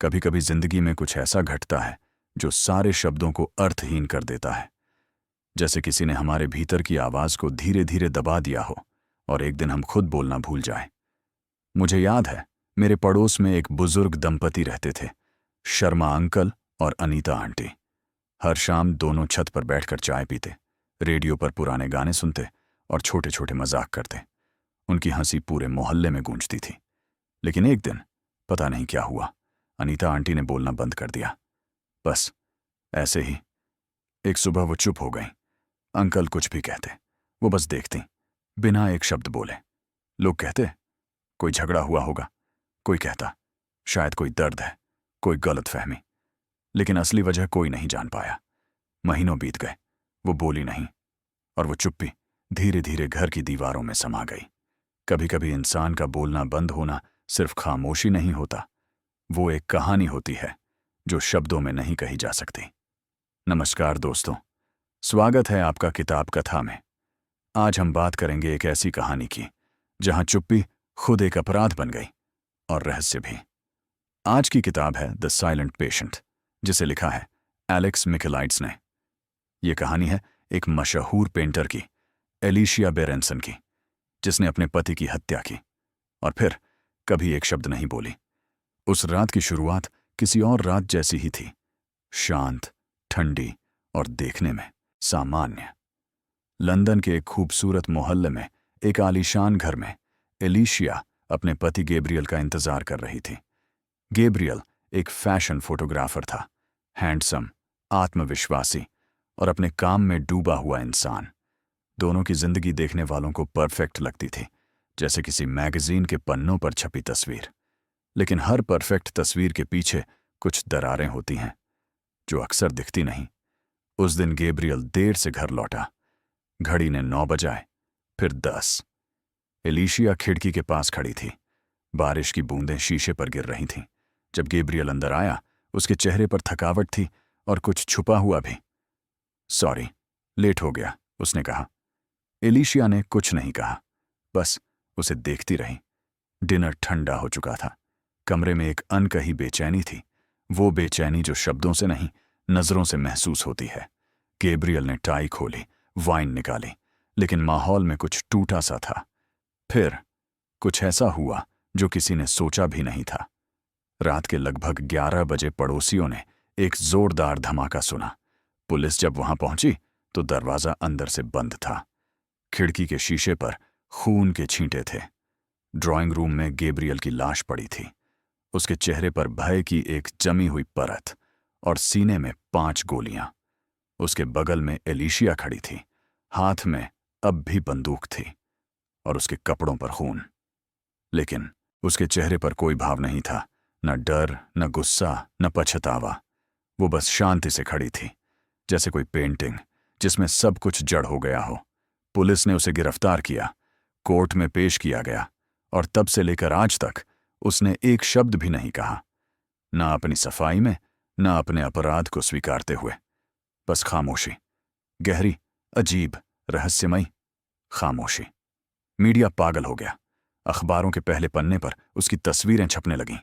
कभी कभी जिंदगी में कुछ ऐसा घटता है जो सारे शब्दों को अर्थहीन कर देता है। जैसे किसी ने हमारे भीतर की आवाज को धीरे धीरे दबा दिया हो और एक दिन हम खुद बोलना भूल जाएं। मुझे याद है, मेरे पड़ोस में एक बुजुर्ग दंपति रहते थे, शर्मा अंकल और अनीता आंटी। हर शाम दोनों छत पर बैठकर चाय पीते, रेडियो पर पुराने गाने सुनते और छोटे छोटे मजाक करते। उनकी हंसी पूरे मोहल्ले में गूंजती थी। लेकिन एक दिन पता नहीं क्या हुआ, अनीता आंटी ने बोलना बंद कर दिया। बस ऐसे ही एक सुबह वो चुप हो गई। अंकल कुछ भी कहते, वो बस देखती, बिना एक शब्द बोले। लोग कहते कोई झगड़ा हुआ होगा, कोई कहता शायद कोई दर्द है, कोई गलतफहमी। लेकिन असली वजह कोई नहीं जान पाया। महीनों बीत गए, वो बोली नहीं, और वो चुप्पी धीरे धीरे घर की दीवारों में समा गई। कभी कभी इंसान का बोलना बंद होना सिर्फ खामोशी नहीं होता, वो एक कहानी होती है जो शब्दों में नहीं कही जा सकती। नमस्कार दोस्तों, स्वागत है आपका किताब कथा में। आज हम बात करेंगे एक ऐसी कहानी की जहां चुप्पी खुद एक अपराध बन गई और रहस्य भी। आज की किताब है द साइलेंट पेशेंट, जिसे लिखा है एलेक्स मिकेलाइड्स ने। यह कहानी है एक मशहूर पेंटर की, एलिशिया बेरेंसन की, जिसने अपने पति की हत्या की और फिर कभी एक शब्द नहीं बोली। उस रात की शुरुआत किसी और रात जैसी ही थी, शांत, ठंडी और देखने में सामान्य। लंदन के एक खूबसूरत मोहल्ले में एक आलीशान घर में एलिशिया अपने पति गैब्रियल का इंतजार कर रही थी। गैब्रियल एक फैशन फोटोग्राफर था, हैंडसम, आत्मविश्वासी और अपने काम में डूबा हुआ इंसान। दोनों की जिंदगी देखने वालों को परफेक्ट लगती थी, जैसे किसी मैगजीन के पन्नों पर छपी तस्वीर। लेकिन हर परफेक्ट तस्वीर के पीछे कुछ दरारें होती हैं जो अक्सर दिखती नहीं। उस दिन गैब्रियल देर से घर लौटा। घड़ी ने 9 बजाए, फिर 10। एलिशिया खिड़की के पास खड़ी थी। बारिश की बूंदें शीशे पर गिर रही थीं। जब गैब्रियल अंदर आया, उसके चेहरे पर थकावट थी और कुछ छुपा हुआ भी। सॉरी, लेट हो गया, उसने कहा। एलिशिया ने कुछ नहीं कहा, बस उसे देखती रही। डिनर ठंडा हो चुका था। कमरे में एक अनकही बेचैनी थी, वो बेचैनी जो शब्दों से नहीं, नजरों से महसूस होती है। गैब्रियल ने टाई खोली, वाइन निकाली, लेकिन माहौल में कुछ टूटा सा था। फिर कुछ ऐसा हुआ जो किसी ने सोचा भी नहीं था। रात के लगभग 11 बजे पड़ोसियों ने एक जोरदार धमाका सुना। पुलिस जब वहां पहुंची तो दरवाजा अंदर से बंद था। खिड़की के शीशे पर खून के छींटे थे। ड्राइंग रूम में गैब्रियल की लाश पड़ी थी, उसके चेहरे पर भय की एक जमी हुई परत और सीने में 5 गोलियां। उसके बगल में एलिशिया खड़ी थी, हाथ में अब भी बंदूक थी और उसके कपड़ों पर खून। लेकिन उसके चेहरे पर कोई भाव नहीं था, न डर, न गुस्सा, न पछतावा। वो बस शांति से खड़ी थी, जैसे कोई पेंटिंग जिसमें सब कुछ जड़ हो गया हो। पुलिस ने उसे गिरफ्तार किया, कोर्ट में पेश किया गया, और तब से लेकर आज तक उसने एक शब्द भी नहीं कहा, ना अपनी सफाई में, ना अपने अपराध को स्वीकारते हुए। बस खामोशी, गहरी, अजीब, रहस्यमयी खामोशी। मीडिया पागल हो गया। अखबारों के पहले पन्ने पर उसकी तस्वीरें छपने लगीं।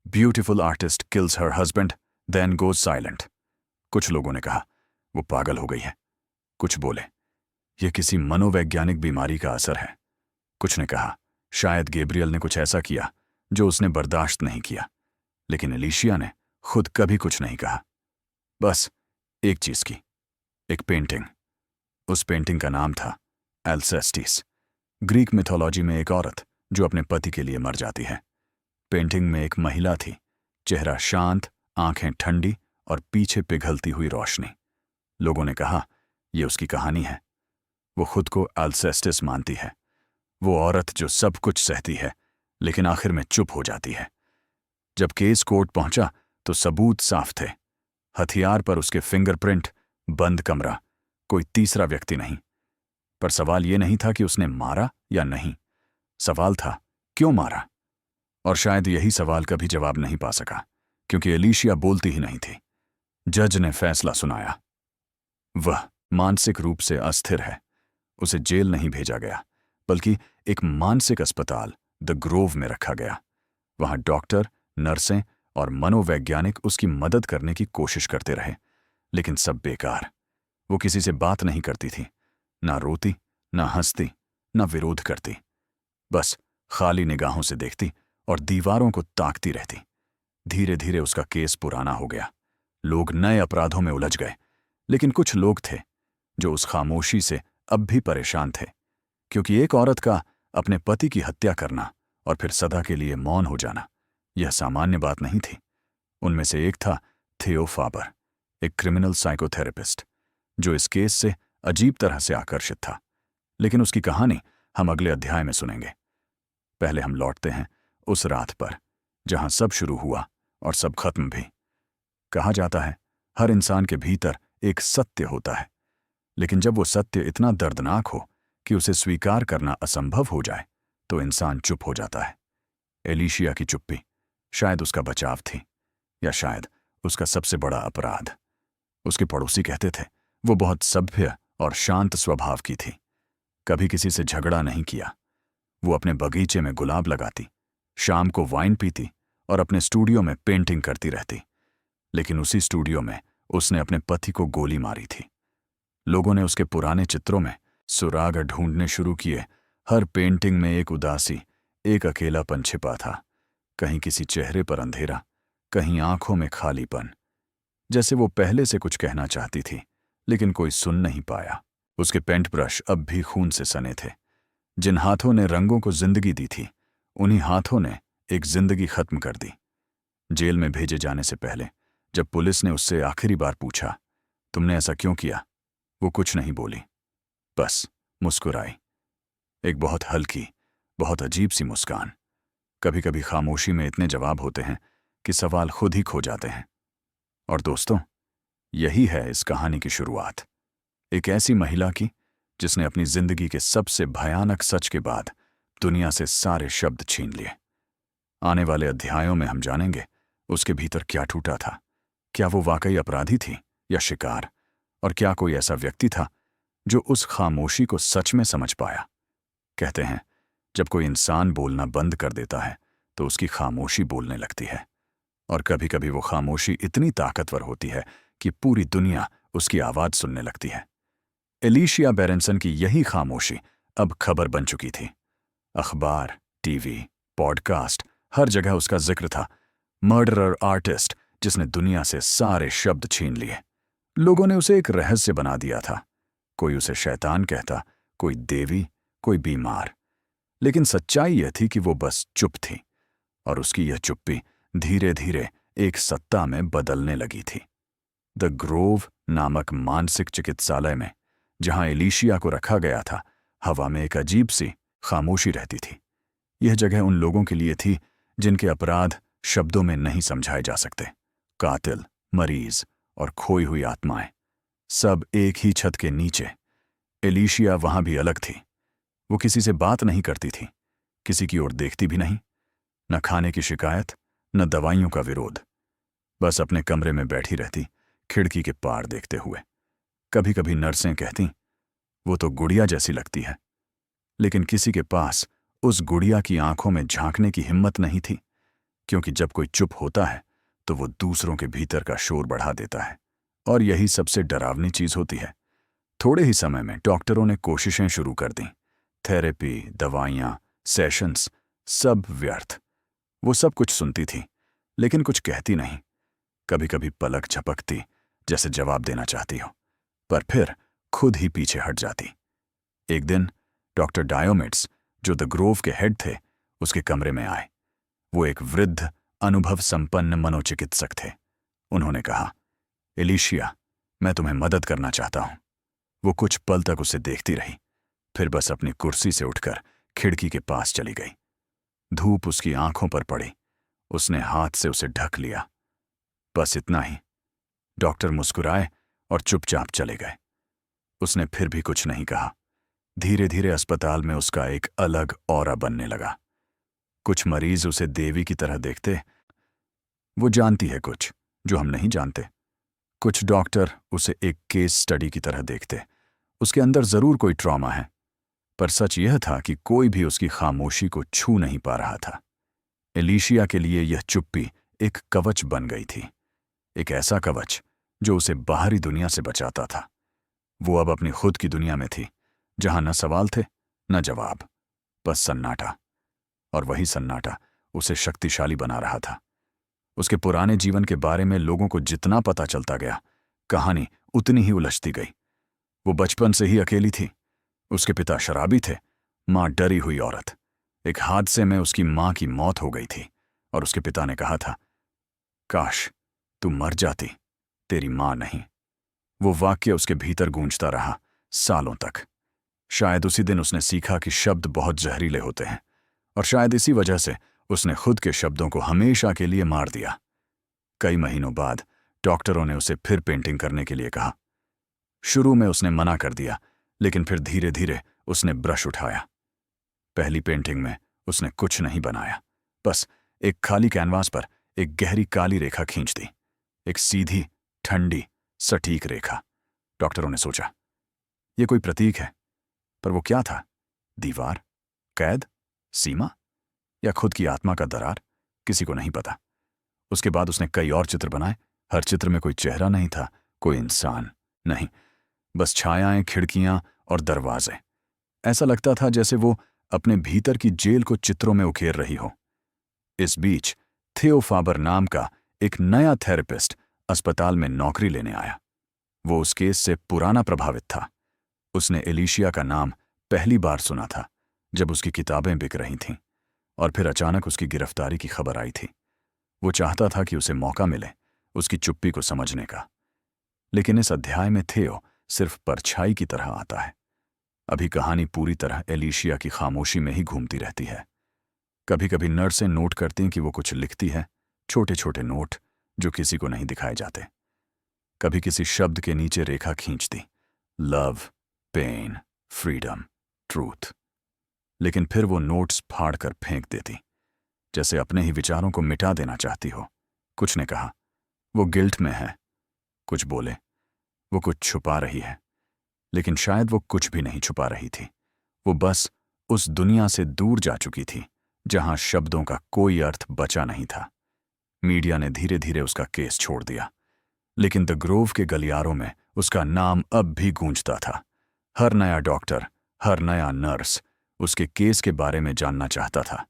Beautiful artist kills her husband then goes silent. कुछ लोगों ने कहा वो पागल हो गई है, कुछ बोले यह किसी मनोवैज्ञानिक बीमारी का असर है। कुछ ने कहा शायद गैब्रियल ने कुछ ऐसा किया जो उसने बर्दाश्त नहीं किया। लेकिन एलिशिया ने खुद कभी कुछ नहीं कहा, बस एक चीज की, एक पेंटिंग। उस पेंटिंग का नाम था एल्सेस्टिस, ग्रीक मिथोलॉजी में एक औरत जो अपने पति के लिए मर जाती है। पेंटिंग में एक महिला थी, चेहरा शांत, आंखें ठंडी और पीछे पिघलती हुई रोशनी। लोगों ने कहा यह उसकी कहानी है। वो खुद को एल्सेस्टिस मानती है, वो औरत जो सब कुछ सहती है लेकिन आखिर में चुप हो जाती है। जब केस कोर्ट पहुंचा तो सबूत साफ थे। हथियार पर उसके फिंगरप्रिंट, बंद कमरा, कोई तीसरा व्यक्ति नहीं। पर सवाल यह नहीं था कि उसने मारा या नहीं, सवाल था क्यों मारा। और शायद यही सवाल कभी जवाब नहीं पा सका, क्योंकि एलिशिया बोलती ही नहीं थी। जज ने फैसला सुनाया। वह मानसिक रूप से अस्थिर है। उसे जेल नहीं भेजा गया, बल्कि एक मानसिक अस्पताल द ग्रोव में रखा गया। वहां डॉक्टर, नर्सें और मनोवैज्ञानिक उसकी मदद करने की कोशिश करते रहे, लेकिन सब बेकार। वो किसी से बात नहीं करती थी, ना रोती, ना हंसती, ना विरोध करती। बस खाली निगाहों से देखती और दीवारों को ताकती रहती। धीरे धीरे उसका केस पुराना हो गया। लोग नए अपराधों में उलझ गए, लेकिन कुछ लोग थे जो उस खामोशी से अब भी परेशान थे, क्योंकि एक औरत का अपने पति की हत्या करना और फिर सदा के लिए मौन हो जाना, यह सामान्य बात नहीं थी। उनमें से एक था थियो फाबर, एक क्रिमिनल साइकोथेरेपिस्ट, जो इस केस से अजीब तरह से आकर्षित था। लेकिन उसकी कहानी हम अगले अध्याय में सुनेंगे। पहले हम लौटते हैं उस रात पर जहां सब शुरू हुआ और सब खत्म भी। कहा जाता है हर इंसान के भीतर एक सत्य होता है, लेकिन जब वो सत्य इतना दर्दनाक हो कि उसे स्वीकार करना असंभव हो जाए तो इंसान चुप हो जाता है। एलिशिया की चुप्पी शायद उसका बचाव थी, या शायद उसका सबसे बड़ा अपराध। उसके पड़ोसी कहते थे वो बहुत सभ्य और शांत स्वभाव की थी, कभी किसी से झगड़ा नहीं किया। वो अपने बगीचे में गुलाब लगाती, शाम को वाइन पीती और अपने स्टूडियो में पेंटिंग करती रहती। लेकिन उसी स्टूडियो में उसने अपने पति को गोली मारी थी। लोगों ने उसके पुराने चित्रों में सुराग ढूंढने शुरू किए। हर पेंटिंग में एक उदासी, एक अकेलापन छिपा था। कहीं किसी चेहरे पर अंधेरा, कहीं आंखों में खालीपन, जैसे वो पहले से कुछ कहना चाहती थी लेकिन कोई सुन नहीं पाया। उसके पेंट ब्रश अब भी खून से सने थे। जिन हाथों ने रंगों को जिंदगी दी थी, उन्हीं हाथों ने एक जिंदगी खत्म कर दी। जेल में भेजे जाने से पहले जब पुलिस ने उससे आखिरी बार पूछा, तुमने ऐसा क्यों किया, वो कुछ नहीं बोली, बस मुस्कुराई। एक बहुत हल्की, बहुत अजीब सी मुस्कान। कभी कभी खामोशी में इतने जवाब होते हैं कि सवाल खुद ही खो जाते हैं। और दोस्तों, यही है इस कहानी की शुरुआत, एक ऐसी महिला की जिसने अपनी जिंदगी के सबसे भयानक सच के बाद दुनिया से सारे शब्द छीन लिए। आने वाले अध्यायों में हम जानेंगे उसके भीतर क्या टूटा था। क्या वो वाकई अपराधी थी या शिकार, और क्या कोई ऐसा व्यक्ति था जो उस खामोशी को सच में समझ पाया। कहते हैं जब कोई इंसान बोलना बंद कर देता है तो उसकी खामोशी बोलने लगती है, और कभी कभी वो खामोशी इतनी ताकतवर होती है कि पूरी दुनिया उसकी आवाज सुनने लगती है। एलिशिया बेरेंसन की यही खामोशी अब खबर बन चुकी थी। अखबार, टीवी, पॉडकास्ट, हर जगह उसका जिक्र था। मर्डरर आर्टिस्ट जिसने दुनिया से सारे शब्द छीन लिए। लोगों ने उसे एक रहस्य बना दिया था। कोई उसे शैतान कहता, कोई देवी, कोई बीमार। लेकिन सच्चाई यह थी कि वो बस चुप थी, और उसकी यह चुप्पी धीरे धीरे एक सत्ता में बदलने लगी थी। द ग्रोव नामक मानसिक चिकित्सालय में जहां एलिशिया को रखा गया था, हवा में एक अजीब सी खामोशी रहती थी। यह जगह उन लोगों के लिए थी जिनके अपराध शब्दों में नहीं समझाए जा सकते। कातिल, मरीज और खोई हुई आत्माएं, सब एक ही छत के नीचे। एलिशिया वहां भी अलग थी। वो किसी से बात नहीं करती थी, किसी की ओर देखती भी नहीं, न खाने की शिकायत, न दवाइयों का विरोध। बस अपने कमरे में बैठी रहती, खिड़की के पार देखते हुए। कभी कभी नर्सें कहती, वो तो गुड़िया जैसी लगती है, लेकिन किसी के पास उस गुड़िया की आंखों में झांकने की हिम्मत नहीं थी, क्योंकि जब कोई चुप होता है तो वो दूसरों के भीतर का शोर बढ़ा देता है, और यही सबसे डरावनी चीज होती है। थोड़े ही समय में डॉक्टरों ने कोशिशें शुरू कर दी। थेरेपी, दवाइयां, सेशंस, सब व्यर्थ। वो सब कुछ सुनती थी, लेकिन कुछ कहती नहीं। कभी कभी पलक झपकती, जैसे जवाब देना चाहती हो, पर फिर खुद ही पीछे हट जाती। एक दिन डॉक्टर डायोमिड्स, जो द ग्रोव के हेड थे, उसके कमरे में आए। वो एक वृद्ध, अनुभव संपन्न मनोचिकित्सक थे। उन्होंने कहा, एलिशिया, मैं तुम्हें मदद करना चाहता हूं। वो कुछ पल तक उसे देखती रही, फिर बस अपनी कुर्सी से उठकर खिड़की के पास चली गई। धूप उसकी आंखों पर पड़ी। उसने हाथ से उसे ढक लिया। बस इतना ही। डॉक्टर मुस्कुराए और चुपचाप चले गए। उसने फिर भी कुछ नहीं कहा। धीरे धीरे अस्पताल में उसका एक अलग ऑरा बनने लगा। कुछ मरीज उसे देवी की तरह देखते। वो जानती है कुछ जो हम नहीं जानते। कुछ डॉक्टर उसे एक केस स्टडी की तरह देखते। उसके अंदर जरूर कोई ट्रॉमा है, पर सच यह था कि कोई भी उसकी खामोशी को छू नहीं पा रहा था। एलिशिया के लिए यह चुप्पी एक कवच बन गई थी, एक ऐसा कवच जो उसे बाहरी दुनिया से बचाता था। वो अब अपनी खुद की दुनिया में थी, जहां न सवाल थे न जवाब, बस सन्नाटा। और वही सन्नाटा उसे शक्तिशाली बना रहा था। उसके पुराने जीवन के बारे में लोगों को जितना पता चलता गया, कहानी उतनी ही उलझती गई। वो बचपन से ही अकेली थी। उसके पिता शराबी थे, मां डरी हुई औरत। एक हादसे में उसकी मां की मौत हो गई थी और उसके पिता ने कहा था, काश तू मर जाती, तेरी मां नहीं। वो वाक्य उसके भीतर गूंजता रहा सालों तक। शायद उसी दिन उसने सीखा कि शब्द बहुत जहरीले होते हैं, और शायद इसी वजह से उसने खुद के शब्दों को हमेशा के लिए मार दिया। कई महीनों बाद डॉक्टरों ने उसे फिर पेंटिंग करने के लिए कहा। शुरू में उसने मना कर दिया, लेकिन फिर धीरे धीरे उसने ब्रश उठाया। पहली पेंटिंग में उसने कुछ नहीं बनाया, बस एक खाली कैनवास पर एक गहरी काली रेखा खींच दी, एक सीधी, ठंडी, सटीक रेखा। डॉक्टरों ने सोचा, ये कोई प्रतीक है, पर वो क्या था? दीवार, कैद, सीमा, या खुद की आत्मा का दरार? किसी को नहीं पता। उसके बाद उसने कई और चित्र बनाए। हर चित्र में कोई चेहरा नहीं था, कोई इंसान नहीं, बस छायाएं, खिड़कियां और दरवाजे। ऐसा लगता था जैसे वो अपने भीतर की जेल को चित्रों में उकेर रही हो। इस बीच थियो फाबर नाम का एक नया थेरेपिस्ट अस्पताल में नौकरी लेने आया। वो उस केस से पुराना प्रभावित था। उसने एलिशिया का नाम पहली बार सुना था जब उसकी किताबें बिक रही थीं, और फिर अचानक उसकी गिरफ्तारी की खबर आई थी। वो चाहता था कि उसे मौका मिले उसकी चुप्पी को समझने का। लेकिन इस अध्याय में थियो सिर्फ परछाई की तरह आता है। अभी कहानी पूरी तरह एलिशिया की खामोशी में ही घूमती रहती है। कभी कभी नर्सें नोट करती हैं कि वो कुछ लिखती है, छोटे छोटे नोट जो किसी को नहीं दिखाए जाते। कभी किसी शब्द के नीचे रेखा खींचती, लव, पेन, फ्रीडम, ट्रूथ। लेकिन फिर वो नोट्स फाड़ कर फेंक देती, जैसे अपने ही विचारों को मिटा देना चाहती हो। कुछ ने कहा, वो गिल्ट में है। कुछ बोले, वो कुछ छुपा रही है। लेकिन शायद वो कुछ भी नहीं छुपा रही थी। वो बस उस दुनिया से दूर जा चुकी थी जहां शब्दों का कोई अर्थ बचा नहीं था। मीडिया ने धीरे धीरे उसका केस छोड़ दिया, लेकिन द ग्रोव के गलियारों में उसका नाम अब भी गूंजता था। हर नया डॉक्टर, हर नया नर्स उसके केस के बारे में जानना चाहता था,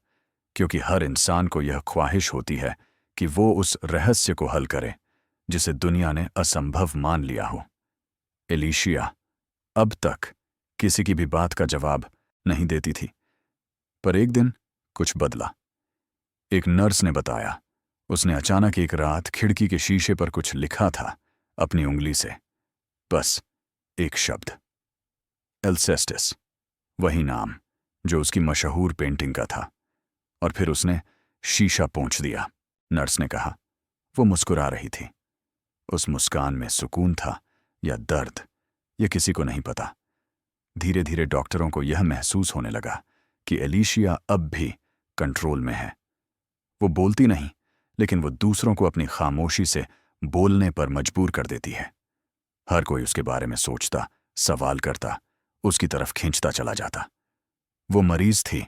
क्योंकि हर इंसान को यह ख्वाहिश होती है कि वो उस रहस्य को हल करे जिसे दुनिया ने असंभव मान लिया हो। एलिशिया अब तक किसी की भी बात का जवाब नहीं देती थी, पर एक दिन कुछ बदला। एक नर्स ने बताया, उसने अचानक एक रात खिड़की के शीशे पर कुछ लिखा था अपनी उंगली से। बस एक शब्द, एल्सेस्टिस, वही नाम जो उसकी मशहूर पेंटिंग का था। और फिर उसने शीशा पोंछ दिया। नर्स ने कहा, वो मुस्कुरा रही थी। उस मुस्कान में सुकून था या दर्द, ये किसी को नहीं पता। धीरे धीरे डॉक्टरों को यह महसूस होने लगा कि एलिशिया अब भी कंट्रोल में है। वो बोलती नहीं, लेकिन वो दूसरों को अपनी खामोशी से बोलने पर मजबूर कर देती है। हर कोई उसके बारे में सोचता, सवाल करता, उसकी तरफ खींचता चला जाता। वो मरीज थी,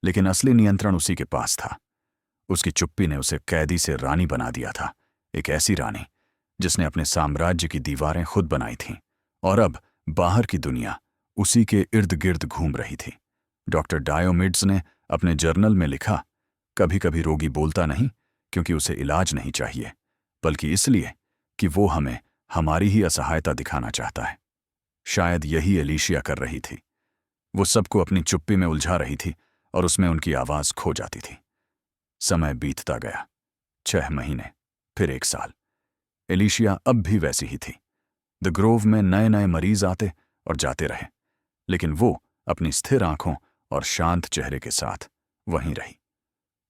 लेकिन असली नियंत्रण उसी के पास था। उसकी चुप्पी ने उसे कैदी से रानी बना दिया था, एक ऐसी रानी जिसने अपने साम्राज्य की दीवारें खुद बनाई थीं, और अब बाहर की दुनिया उसी के इर्द गिर्द घूम रही थी। डॉक्टर डायोमिड्स ने अपने जर्नल में लिखा, कभी कभी रोगी बोलता नहीं क्योंकि उसे इलाज नहीं चाहिए, बल्कि इसलिए कि वो हमें हमारी ही असहायता दिखाना चाहता है। शायद यही एलिशिया कर रही थी। वो सबको अपनी चुप्पी में उलझा रही थी और उसमें उनकी आवाज खो जाती थी। समय बीतता गया, 6 महीने, फिर 1 साल। एलिशिया अब भी वैसी ही थी। द ग्रोव में नए नए मरीज आते और जाते रहे, लेकिन वो अपनी स्थिर आंखों और शांत चेहरे के साथ वहीं रही।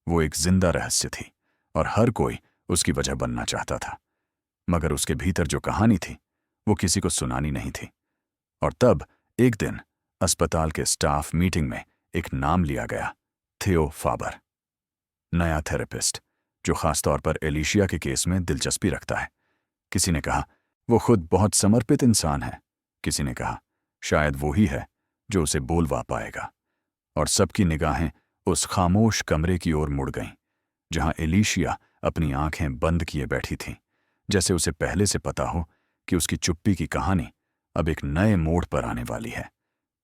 वो एक जिंदा रहस्य थी और हर कोई उसकी वजह बनना चाहता था, मगर उसके भीतर जो कहानी थी वो किसी को सुनानी नहीं थी। और तब एक दिन अस्पताल के स्टाफ मीटिंग में एक नाम लिया गया, थियो फाबर, नया थेरेपिस्ट जो खासतौर पर एलिशिया के केस में दिलचस्पी रखता है। किसी ने कहा, वो खुद बहुत समर्पित इंसान है। किसी ने कहा, शायद वो ही है जो उसे बोलवा पाएगा। और सबकी निगाहें उस खामोश कमरे की ओर मुड़ गईं, जहां एलिशिया अपनी आंखें बंद किए बैठी थी, जैसे उसे पहले से पता हो कि उसकी चुप्पी की कहानी अब एक नए मोड़ पर आने वाली है।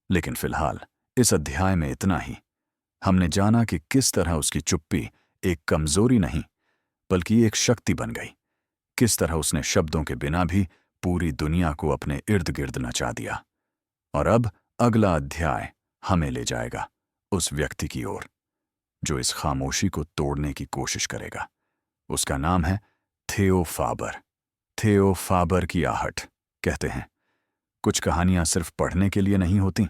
लेकिन फिलहाल इस अध्याय में इतना ही। हमने जाना कि किस तरह उसकी चुप्पी एक कमजोरी नहीं बल्कि एक शक्ति बन गई, किस तरह उसने शब्दों के बिना भी पूरी दुनिया को अपने इर्द गिर्द नचा दिया। और अब अगला अध्याय हमें ले जाएगा उस व्यक्ति की ओर जो इस खामोशी को तोड़ने की कोशिश करेगा। उसका नाम है थियो फाबर। थियो फाबर की आहट। कहते हैं कुछ कहानियां सिर्फ पढ़ने के लिए नहीं होती,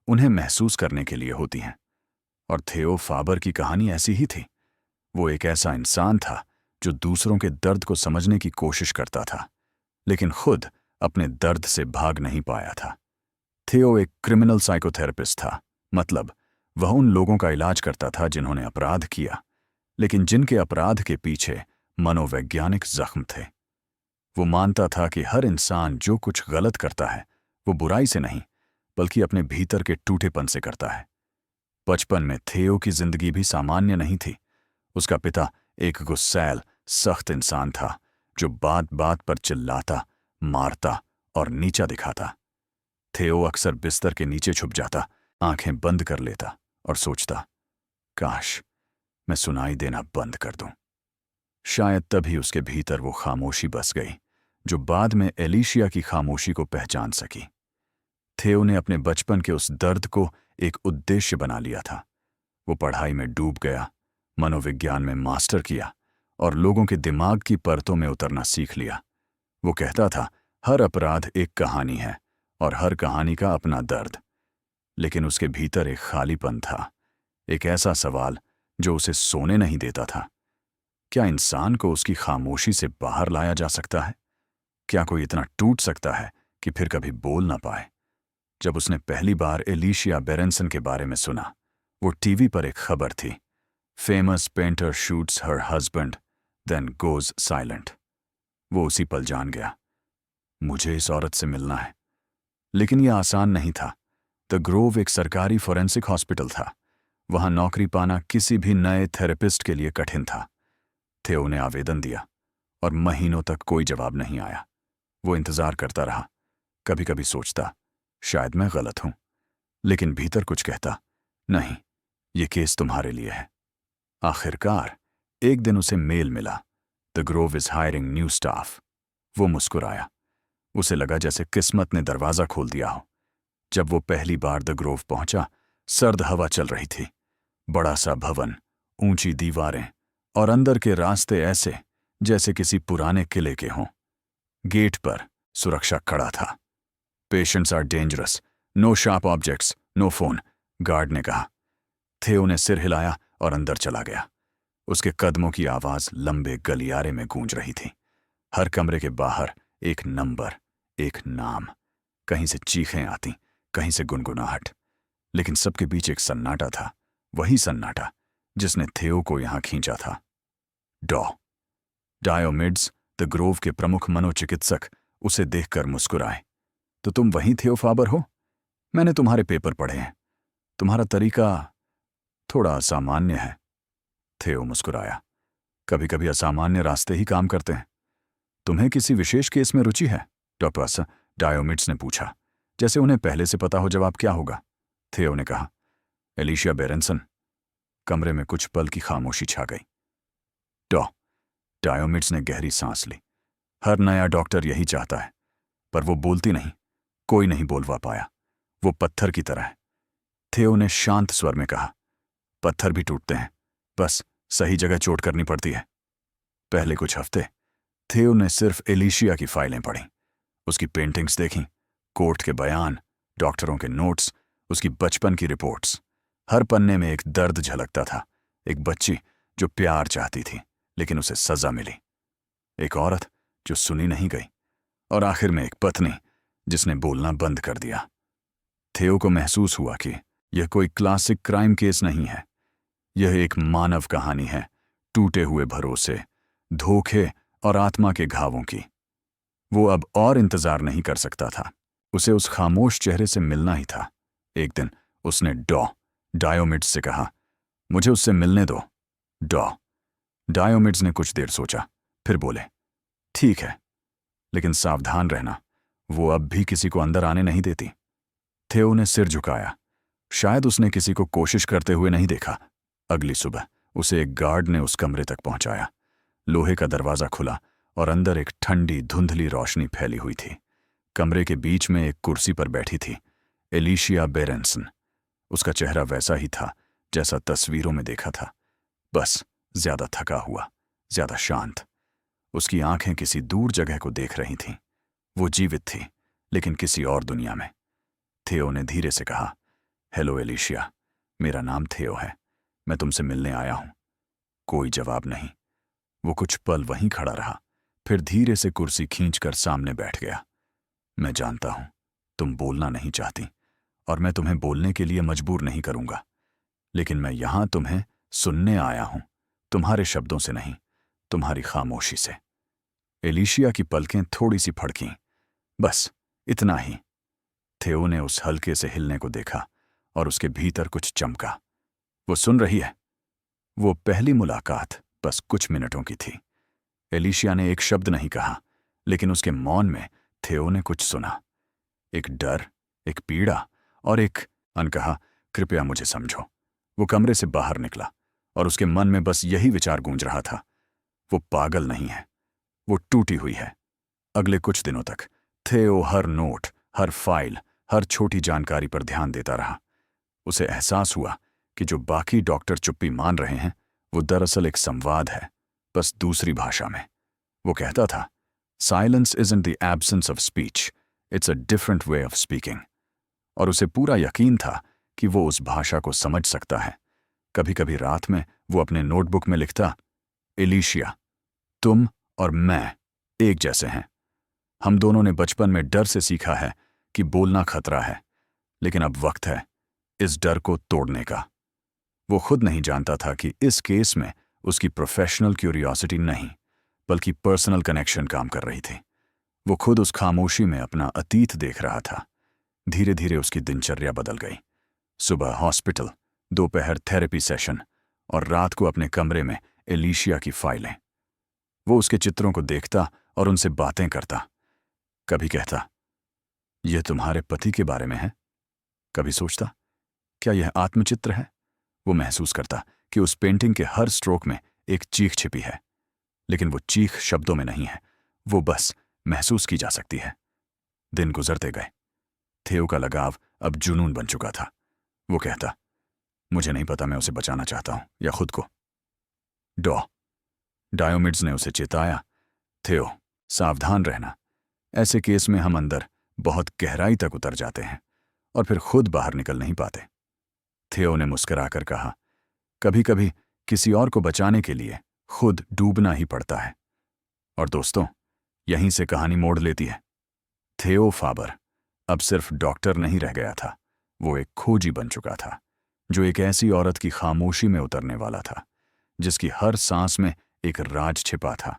उन्हें महसूस करने के लिए होती हैं। और थियो फाबर की कहानी ऐसी ही थी। वो एक ऐसा इंसान था जो दूसरों के दर्द को समझने की कोशिश करता था, लेकिन खुद अपने दर्द से भाग नहीं पाया था। थियो एक क्रिमिनल साइकोथेरेपिस्ट था, मतलब वह उन लोगों का इलाज करता था जिन्होंने अपराध किया, लेकिन जिनके अपराध के पीछे मनोवैज्ञानिक जख्म थे। वो मानता था कि हर इंसान जो कुछ गलत करता है वो बुराई से नहीं बल्कि अपने भीतर के टूटेपन से करता है। बचपन में थियो की जिंदगी भी सामान्य नहीं थी। उसका पिता एक गुस्सैल, सख्त इंसान था जो बात बात पर चिल्लाता, मारता और नीचा दिखाता। थियो अक्सर बिस्तर के नीचे छुप जाता, आंखें बंद कर लेता और सोचता, काश मैं सुनाई देना बंद कर दूं। शायद तभी उसके भीतर वो खामोशी बस गई जो बाद में एलिशिया की खामोशी को पहचान सकी। थियो ने अपने बचपन के उस दर्द को एक उद्देश्य बना लिया था। वो पढ़ाई में डूब गया, मनोविज्ञान में मास्टर किया और लोगों के दिमाग की परतों में उतरना सीख लिया। वो कहता था हर अपराध एक कहानी है और हर कहानी का अपना दर्द। लेकिन उसके भीतर एक खालीपन था, एक ऐसा सवाल जो उसे सोने नहीं देता था। क्या इंसान को उसकी खामोशी से बाहर लाया जा सकता है? क्या कोई इतना टूट सकता है कि फिर कभी बोल ना पाए? जब उसने पहली बार एलिशिया बेरेंसन के बारे में सुना, वो टीवी पर एक खबर थी, famous painter shoots her husband then goes silent. वो उसी पल जान गया, मुझे इस औरत से मिलना है। लेकिन यह आसान नहीं था। द ग्रोव एक सरकारी फोरेंसिक हॉस्पिटल था। वहां नौकरी पाना किसी भी नए थेरेपिस्ट के लिए कठिन था। थियो ने आवेदन दिया और महीनों तक कोई जवाब नहीं आया। वो इंतजार करता रहा, कभी कभी सोचता शायद मैं गलत हूं, लेकिन भीतर कुछ कहता नहीं, ये केस तुम्हारे लिए है। आखिरकार एक दिन उसे मेल मिला, the Grove is hiring new staff. वो मुस्कुराया। उसे लगा जैसे किस्मत ने दरवाजा खोल दिया हो। जब वो पहली बार द ग्रोव पहुंचा, सर्द हवा चल रही थी। बड़ा सा भवन, ऊंची दीवारें और अंदर के रास्ते ऐसे जैसे किसी पुराने किले के हों। गेट पर सुरक्षा खड़ा था। Patients are dangerous, no sharp objects, no phone, guard ने कहा। थियो ने सिर हिलाया और अंदर चला गया। उसके कदमों की आवाज लंबे गलियारे में गूंज रही थी। हर कमरे के बाहर एक नंबर, एक नाम। कहीं से चीखें आती, कहीं से गुनगुनाहट, लेकिन सबके बीच एक सन्नाटा था, वही सन्नाटा जिसने थियो को यहां खींचा था। डायोमिड्स, द ग्रोव के प्रमुख मनोचिकित्सक, उसे देखकर मुस्कुराए। तो तुम वही थियो फाबर हो? मैंने तुम्हारे पेपर पढ़े हैं। तुम्हारा तरीका थोड़ा असामान्य है। थियो मुस्कुराया। कभी कभी असामान्य रास्ते ही काम करते हैं। तुम्हें किसी विशेष केस में रुचि है? डॉक्टर डायोमिड्स ने पूछा, जैसे उन्हें पहले से पता हो जवाब क्या होगा। थियो ने कहा, एलिशिया बेरेंसन। कमरे में कुछ पल की खामोशी छा गई। डायोमिड्स ने गहरी सांस ली। हर नया डॉक्टर यही चाहता है, पर वो बोलती नहीं। कोई नहीं बोलवा पाया। वो पत्थर की तरह है। थियो ने शांत स्वर में कहा, पत्थर भी टूटते हैं, बस सही जगह चोट करनी पड़ती है। पहले कुछ हफ्ते थियो ने सिर्फ एलिशिया की फाइलें पढ़ी, उसकी पेंटिंग्स देखी, कोर्ट के बयान, डॉक्टरों के नोट्स, उसकी बचपन की रिपोर्ट्स। हर पन्ने में एक दर्द झलकता था। एक बच्ची जो प्यार चाहती थी लेकिन उसे सजा मिली, एक औरत जो सुनी नहीं गई, और आखिर में एक पत्नी जिसने बोलना बंद कर दिया। थियो को महसूस हुआ कि यह कोई क्लासिक क्राइम केस नहीं है। यह एक मानव कहानी है, टूटे हुए भरोसे, धोखे और आत्मा के घावों की। वो अब और इंतजार नहीं कर सकता था। उसे उस खामोश चेहरे से मिलना ही था। एक दिन उसने डायोमिड्स से कहा, मुझे उससे मिलने दो। डायोमिड्स ने कुछ देर सोचा, फिर बोले, ठीक है, लेकिन सावधान रहना, वो अब भी किसी को अंदर आने नहीं देती। थियो ने सिर झुकाया। शायद उसने किसी को कोशिश करते हुए नहीं देखा। अगली सुबह उसे एक गार्ड ने उस कमरे तक पहुंचाया। लोहे का दरवाजा खुला और अंदर एक ठंडी धुंधली रोशनी फैली हुई थी। कमरे के बीच में एक कुर्सी पर बैठी थी एलिशिया बेरेंसन। उसका चेहरा वैसा ही था जैसा तस्वीरों में देखा था, बस ज्यादा थका हुआ, ज्यादा शांत। उसकी आंखें किसी दूर जगह को देख रही थीं। वो जीवित थी, लेकिन किसी और दुनिया में। थियो ने धीरे से कहा, हेलो एलिशिया, मेरा नाम थियो है, मैं तुमसे मिलने आया हूं। कोई जवाब नहीं। वो कुछ पल वहीं खड़ा रहा, फिर धीरे से कुर्सी खींचकर सामने बैठ गया। मैं जानता हूं तुम बोलना नहीं चाहती, और मैं तुम्हें बोलने के लिए मजबूर नहीं करूंगा, लेकिन मैं यहां तुम्हें सुनने आया हूं, तुम्हारे शब्दों से नहीं, तुम्हारी खामोशी से। एलिशिया की पलकें थोड़ी सी फड़कीं, बस इतना ही। थियो ने उस हल्के से हिलने को देखा और उसके भीतर कुछ चमका। वो सुन रही है। वो पहली मुलाकात बस कुछ मिनटों की थी। एलिशिया ने एक शब्द नहीं कहा, लेकिन उसके मौन में थियो ने कुछ सुना। एक डर, एक पीड़ा और एक अनकहा, कृपया मुझे समझो। वो कमरे से बाहर निकला और उसके मन में बस यही विचार गूंज रहा था, वो पागल नहीं है, वो टूटी हुई है। अगले कुछ दिनों तक थियो हर नोट, हर फाइल, हर छोटी जानकारी पर ध्यान देता रहा। उसे एहसास हुआ कि जो बाकी डॉक्टर चुप्पी मान रहे हैं, वो दरअसल एक संवाद है, बस दूसरी भाषा में। वो कहता था, silence isn't the absence of speech, it's a different way of speaking. और उसे पूरा यकीन था कि वो उस भाषा को समझ सकता है। कभी कभी रात में वो अपने नोटबुक में लिखता, एलिशिया, तुम और मैं एक जैसे हैं। हम दोनों ने बचपन में डर से सीखा है कि बोलना खतरा है, लेकिन अब वक्त है इस डर को तोड़ने का। वो खुद नहीं जानता था कि इस केस में उसकी प्रोफेशनल क्यूरियोसिटी नहीं, बल्कि पर्सनल कनेक्शन काम कर रही थी। वो खुद उस खामोशी में अपना अतीत देख रहा था। धीरे धीरे उसकी दिनचर्या बदल गई। सुबह हॉस्पिटल, दोपहर थेरेपी सेशन और रात को अपने कमरे में एलिशिया की फाइलें। वो उसके चित्रों को देखता और उनसे बातें करता। कभी कहता, यह तुम्हारे पति के बारे में है। कभी सोचता, क्या यह आत्मचित्र है। वो महसूस करता कि उस पेंटिंग के हर स्ट्रोक में एक चीख छिपी है, लेकिन वो चीख शब्दों में नहीं है, वो बस महसूस की जा सकती है। दिन गुजरते गए। थियो का लगाव अब जुनून बन चुका था। वो कहता, मुझे नहीं पता मैं उसे बचाना चाहता हूं या खुद को। डायोमिड्स ने उसे चेताया, थियो, सावधान रहना। ऐसे केस में हम अंदर बहुत गहराई तक उतर जाते हैं और फिर खुद बाहर निकल नहीं पाते। थियो ने मुस्कुराकर कहा, कभी कभी किसी और को बचाने के लिए खुद डूबना ही पड़ता है। और दोस्तों, यहीं से कहानी मोड़ लेती है। थियो फाबर अब सिर्फ डॉक्टर नहीं रह गया था, वो एक खोजी बन चुका था, जो एक ऐसी औरत की खामोशी में उतरने वाला था, जिसकी हर सांस में एक राज छिपा था।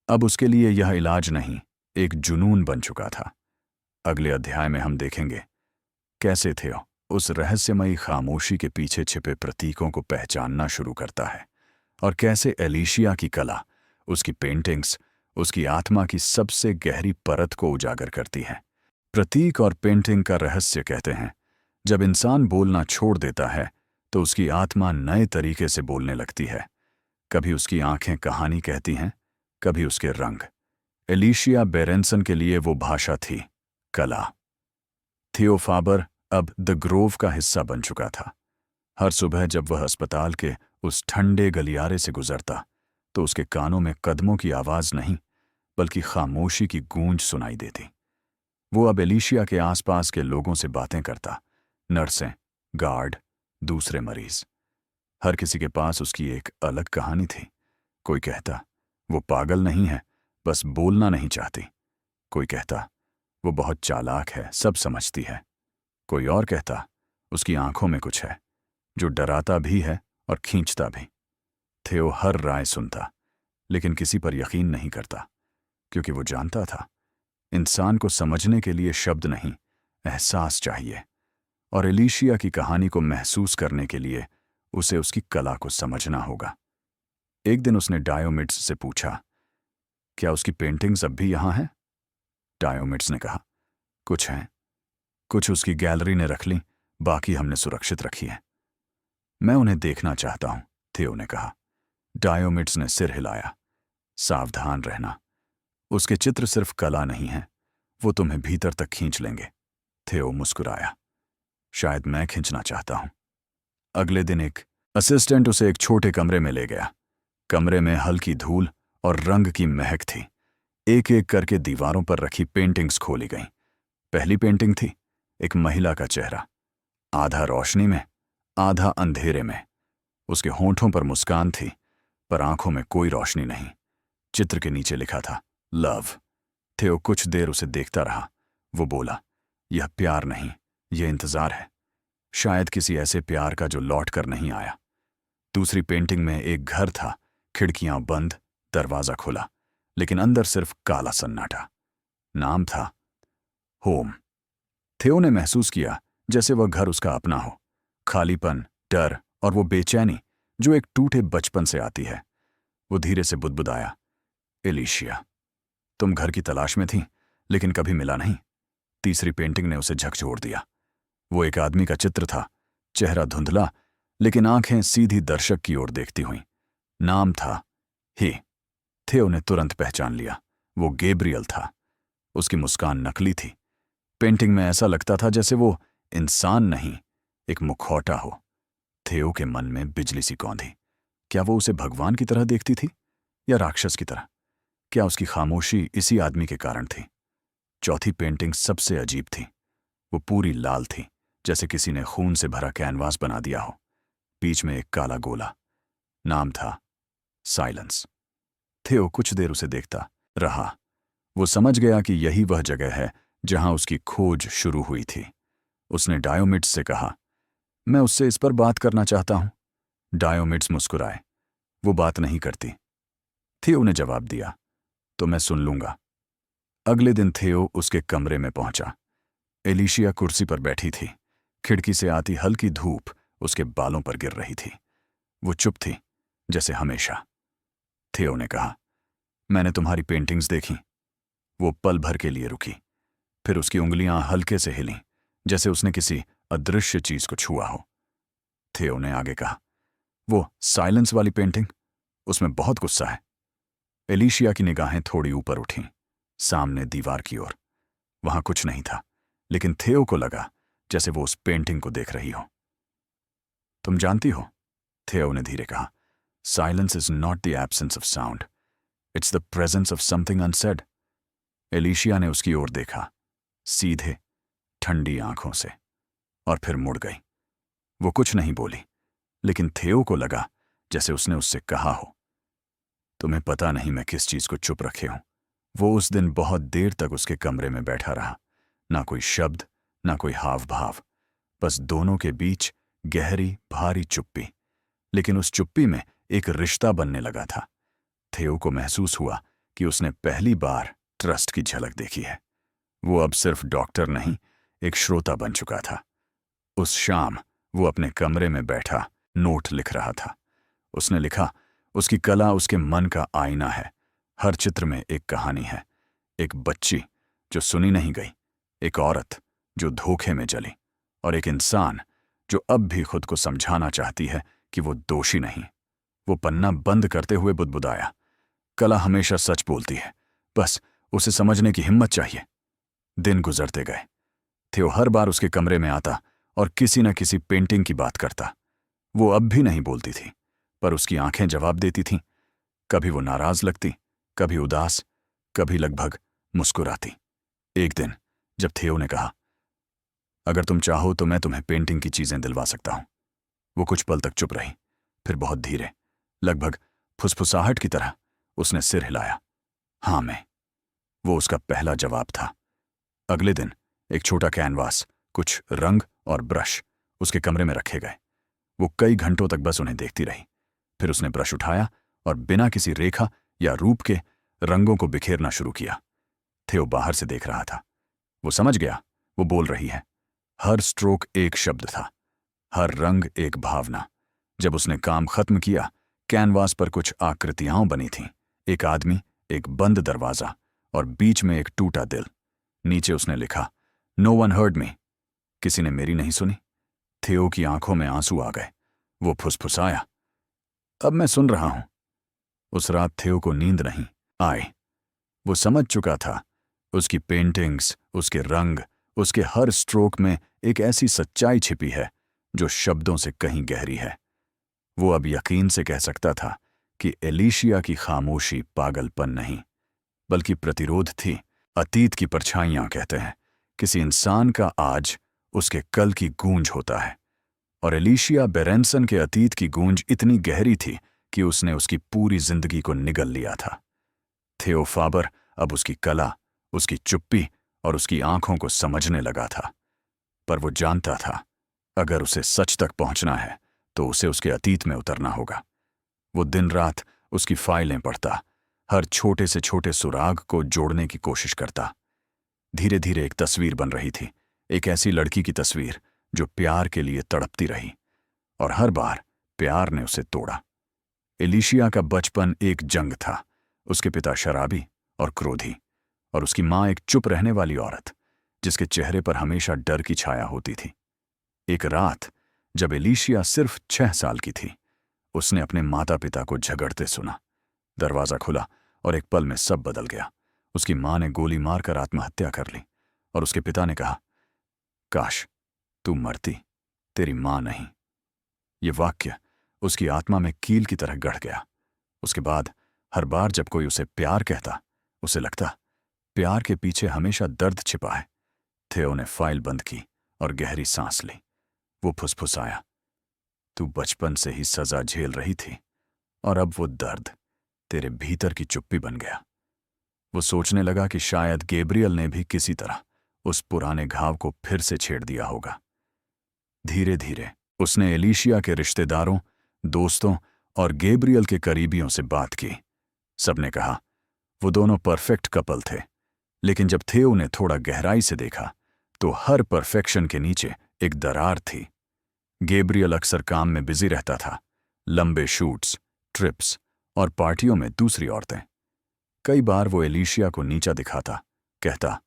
अब उसके लिए यह इलाज नहीं, एक जुनून बन चुका था। अगले अध्याय में हम देखेंगे कैसे थियो उस रहस्यमयी खामोशी के पीछे छिपे प्रतीकों को पहचानना शुरू करता है, और कैसे एलिशिया की कला, उसकी पेंटिंग्स, उसकी आत्मा की सबसे गहरी परत को उजागर करती है। प्रतीक और पेंटिंग का रहस्य कहते हैं, जब इंसान बोलना छोड़ देता है तो उसकी आत्मा नए तरीके से बोलने लगती है। कभी उसकी आंखें कहानी कहती हैं, कभी उसके रंग। एलिशिया बेरेंसन के लिए वो भाषा थी, कला। थियो फाबर अब द ग्रोव का हिस्सा बन चुका था। हर सुबह जब वह अस्पताल के उस ठंडे गलियारे से गुजरता तो उसके कानों में कदमों की आवाज नहीं, बल्कि खामोशी की गूंज सुनाई देती। वो अब एलिशिया के आसपास के लोगों से बातें करता, नर्सें, गार्ड, दूसरे मरीज। हर किसी के पास उसकी एक अलग कहानी थी। कोई कहता, वो पागल नहीं है, बस बोलना नहीं चाहती। कोई कहता, वो बहुत चालाक है, सब समझती है। कोई और कहता, उसकी आंखों में कुछ है जो डराता भी है और खींचता भी। थियो हर राय सुनता, लेकिन किसी पर यकीन नहीं करता, क्योंकि वो जानता था इंसान को समझने के लिए शब्द नहीं, एहसास चाहिए। और एलिशिया की कहानी को महसूस करने के लिए उसे उसकी कला को समझना होगा। एक दिन उसने डायोमिट्स से पूछा, क्या उसकी पेंटिंग्स अब भी यहां हैं? डायोमिट्स ने कहा, कुछ हैं, कुछ उसकी गैलरी ने रख ली, बाकी हमने सुरक्षित रखी है। मैं उन्हें देखना चाहता हूं, थियो ने कहा। डायोमिट्स ने सिर हिलाया। सावधान रहना, उसके चित्र सिर्फ कला नहीं है, वो तुम्हें भीतर तक खींच लेंगे। थियो मुस्कुराया। शायद मैं खींचना चाहता हूं। अगले दिन एक असिस्टेंट उसे एक छोटे कमरे में ले गया। कमरे में हल्की धूल और रंग की महक थी। एक एक करके दीवारों पर रखी पेंटिंग्स खोली गईं। पहली पेंटिंग थी एक महिला का चेहरा, आधा रोशनी में, आधा अंधेरे में। उसके होंठों पर मुस्कान थी, पर आंखों में कोई रोशनी नहीं। चित्र के नीचे लिखा था, लव। थियो कुछ देर उसे देखता रहा। वो बोला, यह प्यार नहीं, यह इंतजार है, शायद किसी ऐसे प्यार का जो लौट कर नहीं आया। दूसरी पेंटिंग में एक घर था, खिड़कियां बंद, दरवाजा खुला, लेकिन अंदर सिर्फ काला सन्नाटा। नाम था होम। थियो ने महसूस किया जैसे वह घर उसका अपना हो। खालीपन, डर और वो बेचैनी जो एक टूटे बचपन से आती है। वो धीरे से बुदबुदाया, एलिशिया, तुम घर की तलाश में थी, लेकिन कभी मिला नहीं। तीसरी पेंटिंग ने उसे झकझोर दिया। वो एक आदमी का चित्र था, चेहरा धुंधला, लेकिन आंखें सीधी दर्शक की ओर देखती हुईं। नाम था ही। थियो ने तुरंत पहचान लिया, वो गैब्रियल था। उसकी मुस्कान नकली थी। पेंटिंग में ऐसा लगता था जैसे वो इंसान नहीं, एक मुखौटा हो। थियो के मन में बिजली सी कौंधी। क्या वो उसे भगवान की तरह देखती थी या राक्षस की तरह? क्या उसकी खामोशी इसी आदमी के कारण थी? चौथी पेंटिंग सबसे अजीब थी। वो पूरी लाल थी, जैसे किसी ने खून से भरा कैनवास बना दिया हो। बीच में एक काला गोला। नाम था साइलेंस। थियो कुछ देर उसे देखता रहा। वो समझ गया कि यही वह जगह है जहां उसकी खोज शुरू हुई थी। उसने डायोमिट्स से कहा, मैं उससे इस पर बात करना चाहता हूं। डायोमिट्स मुस्कुराए, वो बात नहीं करती। थियो ने जवाब दिया, तो मैं सुन लूंगा। अगले दिन थियो उसके कमरे में पहुंचा। एलिशिया कुर्सी पर बैठी थी। खिड़की से आती हल्की धूप उसके बालों पर गिर रही थी। वो चुप थी, जैसे हमेशा। थियो ने कहा, मैंने तुम्हारी पेंटिंग्स देखी। वो पल भर के लिए रुकी, फिर उसकी उंगलियां हल्के से हिलीं, जैसे उसने किसी अदृश्य चीज को छुआ हो। थियो ने आगे कहा, वो साइलेंस वाली पेंटिंग, उसमें बहुत गुस्सा है। एलिशिया की निगाहें थोड़ी ऊपर उठीं, सामने दीवार की ओर। वहां कुछ नहीं था, लेकिन थियो को लगा जैसे वो उस पेंटिंग को देख रही हो। तुम जानती हो, थियो ने धीरे कहा, silence is not the absence of sound, it's the presence of something unsaid. Alicia ने उसकी ओर देखा, सीधे, ठंडी आंखों से, और फिर मुड़ गई। वो कुछ नहीं बोली, लेकिन थियो को लगा जैसे उसने उससे कहा हो, तुम्हें पता नहीं मैं किस चीज को चुप रखे हूं। वो उस दिन बहुत देर तक उसके कमरे में बैठा रहा। ना कोई शब्द, ना कोई हाव भाव, बस दोनों के बीच गहरी भारी चुप्पी। लेकिन उस चुप्पी में एक रिश्ता बनने लगा था। थियो को महसूस हुआ कि उसने पहली बार ट्रस्ट की झलक देखी है। वो अब सिर्फ डॉक्टर नहीं, एक श्रोता बन चुका था। उस शाम वो अपने कमरे में बैठा नोट लिख रहा था। उसने लिखा, उसकी कला उसके मन का आईना है। हर चित्र में एक कहानी है। एक बच्ची जो सुनी नहीं गई, एक औरत जो धोखे में जली, और एक इंसान जो अब भी खुद को समझाना चाहती है कि वो दोषी नहीं। वो पन्ना बंद करते हुए बुदबुदाया, कला हमेशा सच बोलती है, बस उसे समझने की हिम्मत चाहिए। दिन गुजरते गए। थियो हर बार उसके कमरे में आता और किसी न किसी पेंटिंग की बात करता। वो अब भी नहीं बोलती थी, पर उसकी आंखें जवाब देती थीं। कभी वो नाराज लगती, कभी उदास, कभी लगभग मुस्कुराती। एक दिन जब थियो ने कहा, अगर तुम चाहो तो मैं तुम्हें पेंटिंग की चीजें दिलवा सकता हूं। वो कुछ पल तक चुप रही, फिर बहुत धीरे, लगभग फुसफुसाहट की तरह उसने सिर हिलाया, हां मैं। वो उसका पहला जवाब था। अगले दिन एक छोटा कैनवास, कुछ रंग और ब्रश उसके कमरे में रखे गए। वो कई घंटों तक बस उन्हें देखती रही। फिर उसने ब्रश उठाया और बिना किसी रेखा या रूप के रंगों को बिखेरना शुरू किया। थियो बाहर से देख रहा था। वो समझ गया, वो बोल रही है। हर स्ट्रोक एक शब्द था, हर रंग एक भावना। जब उसने काम खत्म किया, कैनवास पर कुछ आकृतियां बनी थीं, एक आदमी, एक बंद दरवाजा और बीच में एक टूटा दिल। नीचे उसने लिखा, नो वन हर्ड मी, किसी ने मेरी नहीं सुनी। थियो की आंखों में आंसू आ गए। वो फुसफुसाया, अब मैं सुन रहा हूं। उस रात थियो को नींद नहीं आई। वो समझ चुका था, उसकी पेंटिंग्स, उसके रंग, उसके हर स्ट्रोक में एक ऐसी सच्चाई छिपी है जो शब्दों से कहीं गहरी है। वो अब यकीन से कह सकता था कि एलिशिया की खामोशी पागलपन नहीं, बल्कि प्रतिरोध थी। अतीत की परछाइयां, कहते हैं, किसी इंसान का आज उसके कल की गूंज होता है, और एलिशिया बेरेंसन के अतीत की गूंज इतनी गहरी थी कि उसने उसकी पूरी जिंदगी को निगल लिया था। थियो फाबर अब उसकी कला, उसकी चुप्पी और उसकी आंखों को समझने लगा था। पर वो जानता था, अगर उसे सच तक पहुंचना है तो उसे उसके अतीत में उतरना होगा। वो दिन रात उसकी फाइलें पढ़ता, हर छोटे से छोटे सुराग को जोड़ने की कोशिश करता। धीरे धीरे एक तस्वीर बन रही थी, एक ऐसी लड़की की तस्वीर जो प्यार के लिए तड़पती रही, और हर बार प्यार ने उसे तोड़ा। एलिशिया का बचपन एक जंग था। उसके पिता शराबी और क्रोधी, और उसकी मां एक चुप रहने वाली औरत जिसके चेहरे पर हमेशा डर की छाया होती थी। एक रात जब एलिशिया सिर्फ 6 साल की थी, उसने अपने माता पिता को झगड़ते सुना। दरवाजा खुला और एक पल में सब बदल गया। उसकी मां ने गोली मारकर आत्महत्या कर ली, और उसके पिता ने कहा, काश तू मरती, तेरी मां नहीं। ये वाक्य उसकी आत्मा में कील की तरह गड़ गया। उसके बाद हर बार जब कोई उसे प्यार कहता, उसे लगता प्यार के पीछे हमेशा दर्द छिपा है। थियो ने फाइल बंद की और गहरी सांस ली। वो फुसफुसाया, तू बचपन से ही सजा झेल रही थी, और अब वो दर्द तेरे भीतर की चुप्पी बन गया। वो सोचने लगा कि शायद गैब्रियल ने भी किसी तरह उस पुराने घाव को फिर से छेड़ दिया होगा। धीरे धीरे उसने एलिशिया के रिश्तेदारों, दोस्तों और गैब्रियल के करीबियों से बात की। सबने कहा वो दोनों परफेक्ट कपल थे, लेकिन जब थियो ने थोड़ा गहराई से देखा तो हर परफेक्शन के नीचे एक दरार थी। गैब्रियल अक्सर काम में बिजी रहता था, लंबे शूट्स, ट्रिप्स और पार्टियों में दूसरी औरतें। कई बार वो एलिशिया को नीचा दिखाता, कहता,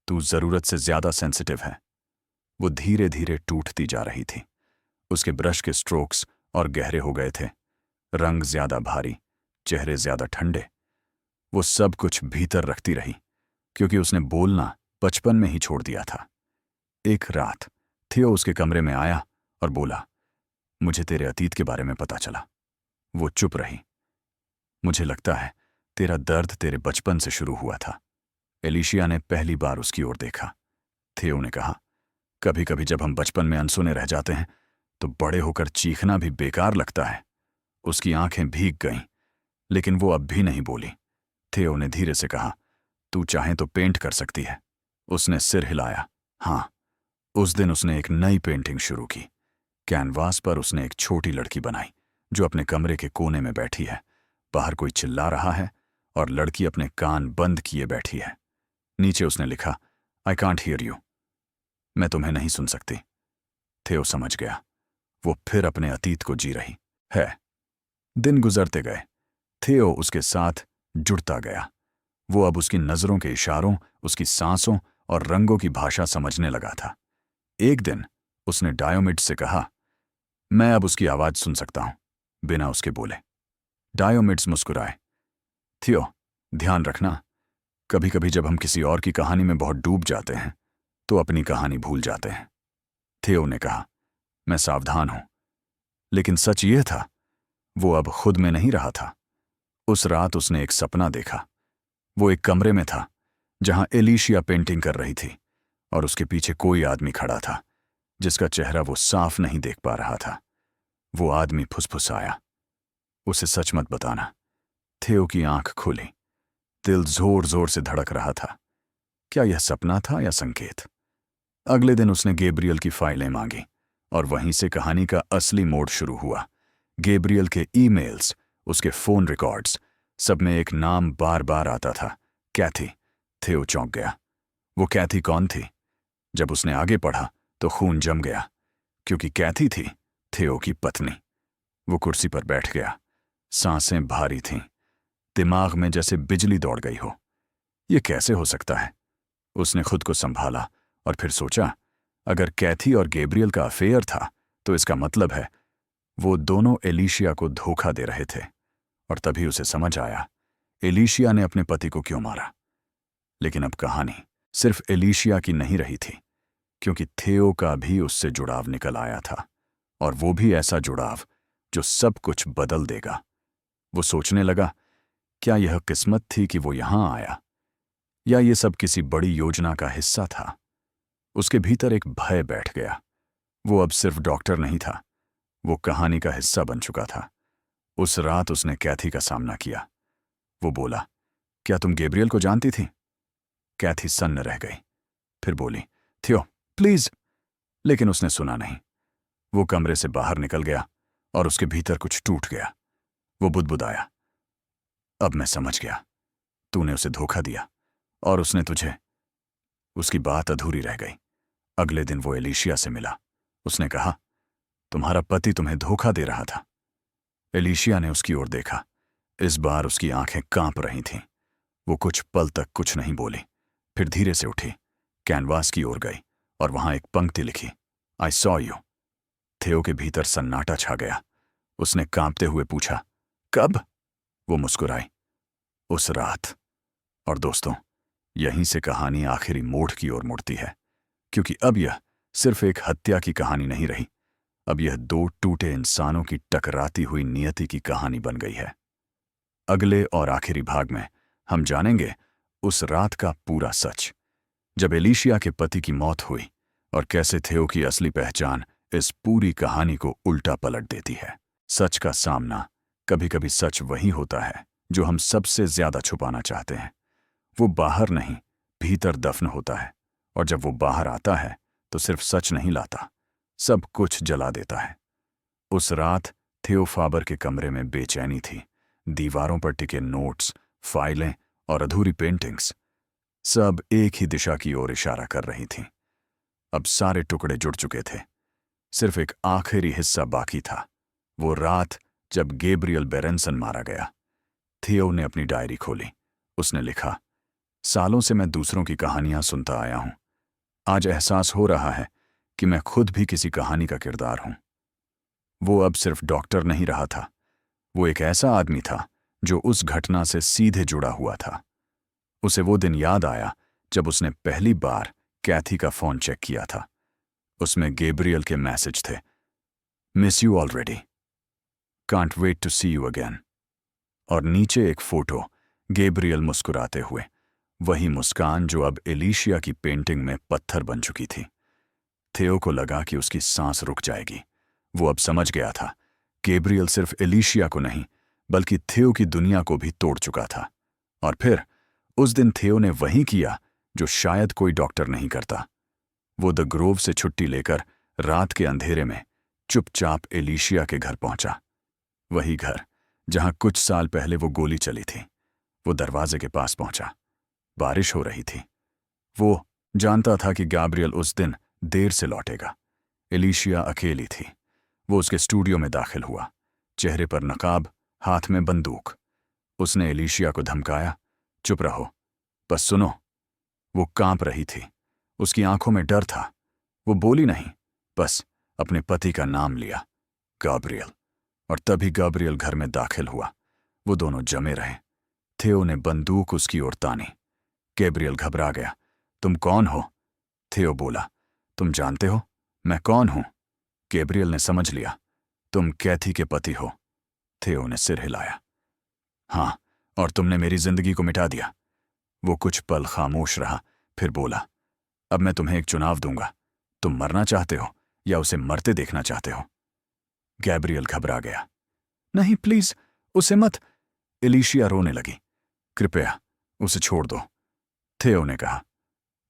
तू जरूरत से ज्यादा सेंसिटिव है। वो धीरे धीरे टूटती जा रही थी। उसके ब्रश के स्ट्रोक्स और गहरे हो गए थे, रंग ज्यादा भारी, चेहरे ज्यादा ठंडे। वो सब कुछ भीतर रखती रही, क्योंकि उसने बोलना बचपन में ही छोड़ दिया था। एक रात थियो उसके कमरे में आया और बोला, मुझे तेरे अतीत के बारे में पता चला। वो चुप रही। मुझे लगता है तेरा दर्द तेरे बचपन से शुरू हुआ था। एलिशिया ने पहली बार उसकी ओर देखा। थियो ने कहा, कभी कभी जब हम बचपन में अनसुने रह जाते हैं तो बड़े होकर चीखना भी बेकार लगता है। उसकी आंखें भीग गईं, लेकिन वो अब भी नहीं बोली। थियो ने धीरे से कहा, तू चाहे तो पेंट कर सकती है। उसने सिर हिलाया, हाँ। उस दिन उसने एक नई पेंटिंग शुरू की। कैनवास पर उसने एक छोटी लड़की बनाई जो अपने कमरे के कोने में बैठी है। बाहर कोई चिल्ला रहा है और लड़की अपने कान बंद किए बैठी है। नीचे उसने लिखा, आई कांट हियर यू, मैं तुम्हें नहीं सुन सकती। थियो समझ गया, वो फिर अपने अतीत को जी रही है। दिन गुजरते गए, थियो उसके साथ जुड़ता गया। वो अब उसकी नजरों के इशारों, उसकी सांसों और रंगों की भाषा समझने लगा था। एक दिन उसने डायोमिड से कहा, मैं अब उसकी आवाज सुन सकता हूं, बिना उसके बोले। डायोमिड्स मुस्कुराए, थियो, ध्यान रखना, कभी कभी जब हम किसी और की कहानी में बहुत डूब जाते हैं तो अपनी कहानी भूल जाते हैं। थियो ने कहा, मैं सावधान हूं। लेकिन सच ये था, वो अब खुद में नहीं रहा था। उस रात उसने एक सपना देखा। वो एक कमरे में था जहां एलिशिया पेंटिंग कर रही थी, और उसके पीछे कोई आदमी खड़ा था जिसका चेहरा वो साफ नहीं देख पा रहा था। वो आदमी फुसफुसाया, उसे सच मत बताना। थियो की आंख खुली, दिल जोर जोर से धड़क रहा था। क्या यह सपना था या संकेत? अगले दिन उसने गैब्रियल की फाइलें मांगी, और वहीं से कहानी का असली मोड़ शुरू हुआ। गैब्रियल के ईमेल्स, उसके फोन रिकॉर्ड्स, सब में एक नाम बार बार आता था, कैथी। थियो चौंक गया। वो कैथी कौन थी? जब उसने आगे पढ़ा तो खून जम गया, क्योंकि कैथी थी थियो की पत्नी। वो कुर्सी पर बैठ गया। सांसें भारी थीं, दिमाग में जैसे बिजली दौड़ गई हो। ये कैसे हो सकता है? उसने खुद को संभाला और फिर सोचा, अगर कैथी और गैब्रियल का अफेयर था तो इसका मतलब है वो दोनों एलिशिया को धोखा दे रहे थे। और तभी उसे समझ आया, एलिशिया ने अपने पति को क्यों मारा। लेकिन अब कहानी सिर्फ एलिशिया की नहीं रही थी, क्योंकि थियो का भी उससे जुड़ाव निकल आया था, और वो भी ऐसा जुड़ाव जो सब कुछ बदल देगा। वो सोचने लगा, क्या यह किस्मत थी कि वो यहां आया, या ये सब किसी बड़ी योजना का हिस्सा था? उसके भीतर एक भय बैठ गया। वो अब सिर्फ डॉक्टर नहीं था, वो कहानी का हिस्सा बन चुका था। उस रात उसने कैथी का सामना किया। वो बोला, क्या तुम गैब्रियल को जानती थी? कैथी सन्न रह गई, फिर बोली, थियो प्लीज। लेकिन उसने सुना नहीं। वो कमरे से बाहर निकल गया और उसके भीतर कुछ टूट गया। वो बुदबुदाया, अब मैं समझ गया, तूने उसे धोखा दिया और उसने तुझे। उसकी बात अधूरी रह गई। अगले दिन वो एलिशिया से मिला। उसने कहा, तुम्हारा पति तुम्हें धोखा दे रहा था। एलिशिया ने उसकी ओर देखा। इस बार उसकी आंखें कांप रही थीं। वो कुछ पल तक कुछ नहीं बोली, फिर धीरे से उठी, कैनवास की ओर गई और वहां एक पंक्ति लिखी, आई सॉ यू। थियो के भीतर सन्नाटा छा गया। उसने कांपते हुए पूछा, कब? वो मुस्कुराई, उस रात। और दोस्तों, यहीं से कहानी आखिरी मोड़ की ओर मुड़ती है, क्योंकि अब यह सिर्फ एक हत्या की कहानी नहीं रही। अब यह दो टूटे इंसानों की टकराती हुई नियति की कहानी बन गई है। अगले और आखिरी भाग में हम जानेंगे उस रात का पूरा सच, जब एलिशिया के पति की मौत हुई, और कैसे थियो की असली पहचान इस पूरी कहानी को उल्टा पलट देती है। सच का सामना कभी कभी सच वही होता है जो हम सबसे ज्यादा छुपाना चाहते हैं। वो बाहर नहीं, भीतर दफन होता है, और जब वो बाहर आता है तो सिर्फ सच नहीं लाता, सब कुछ जला देता है। उस रात थियो फाबर के कमरे में बेचैनी थी। दीवारों पर टिके नोट्स, फाइलें और अधूरी पेंटिंग्स सब एक ही दिशा की ओर इशारा कर रही थीं। अब सारे टुकड़े जुड़ चुके थे, सिर्फ एक आखिरी हिस्सा बाकी था, वो रात जब गैब्रियल बेरेंसन मारा गया। थियो ने अपनी डायरी खोली। उसने लिखा, सालों से मैं दूसरों की कहानियां सुनता आया हूं। आज एहसास हो रहा है कि मैं खुद भी किसी कहानी का किरदार हूं। वो अब सिर्फ डॉक्टर नहीं रहा था, वो एक ऐसा आदमी था जो उस घटना से सीधे जुड़ा हुआ था। उसे वो दिन याद आया जब उसने पहली बार कैथी का फोन चेक किया था। उसमें गैब्रियल के मैसेज थे, miss you already, can't wait to see you again. और नीचे एक फोटो, गैब्रियल मुस्कुराते हुए, वही मुस्कान जो अब एलिशिया की पेंटिंग में पत्थर बन चुकी थी। थियो को लगा कि उसकी सांस रुक जाएगी। वो अब समझ गया था, गैब्रियल सिर्फ एलिशिया को नहीं बल्कि थियो की दुनिया को भी तोड़ चुका था। और फिर उस दिन थियो ने वही किया जो शायद कोई डॉक्टर नहीं करता। वो द ग्रोव से छुट्टी लेकर रात के अंधेरे में चुपचाप एलिशिया के घर पहुंचा। वही घर जहां कुछ साल पहले वो गोली चली थी। वो दरवाजे के पास पहुंचा। बारिश हो रही थी। वो जानता था कि गैब्रियल उस दिन देर से लौटेगा। एलिशिया अकेली थी। वो उसके स्टूडियो में दाखिल हुआ, चेहरे पर नकाब, हाथ में बंदूक। उसने एलिशिया को धमकाया, चुप रहो, बस सुनो। वो कांप रही थी, उसकी आंखों में डर था। वो बोली नहीं, बस अपने पति का नाम लिया, गैब्रियल। और तभी गैब्रियल घर में दाखिल हुआ। वो दोनों जमे रहे। थियो ने बंदूक उसकी ओर तानी। गैब्रियल घबरा गया। तुम कौन हो? थियो बोला, तुम जानते हो मैं कौन हूं? गैब्रियल ने समझ लिया, तुम कैथी के पति हो। थियो ने सिर हिलाया। हां, और तुमने मेरी जिंदगी को मिटा दिया। वो कुछ पल खामोश रहा, फिर बोला, अब मैं तुम्हें एक चुनाव दूंगा। तुम मरना चाहते हो या उसे मरते देखना चाहते हो? गैब्रियल घबरा गया। नहीं प्लीज, उसे मत। एलिशिया रोने लगी। कृपया उसे छोड़ दो, थियो ने कहा।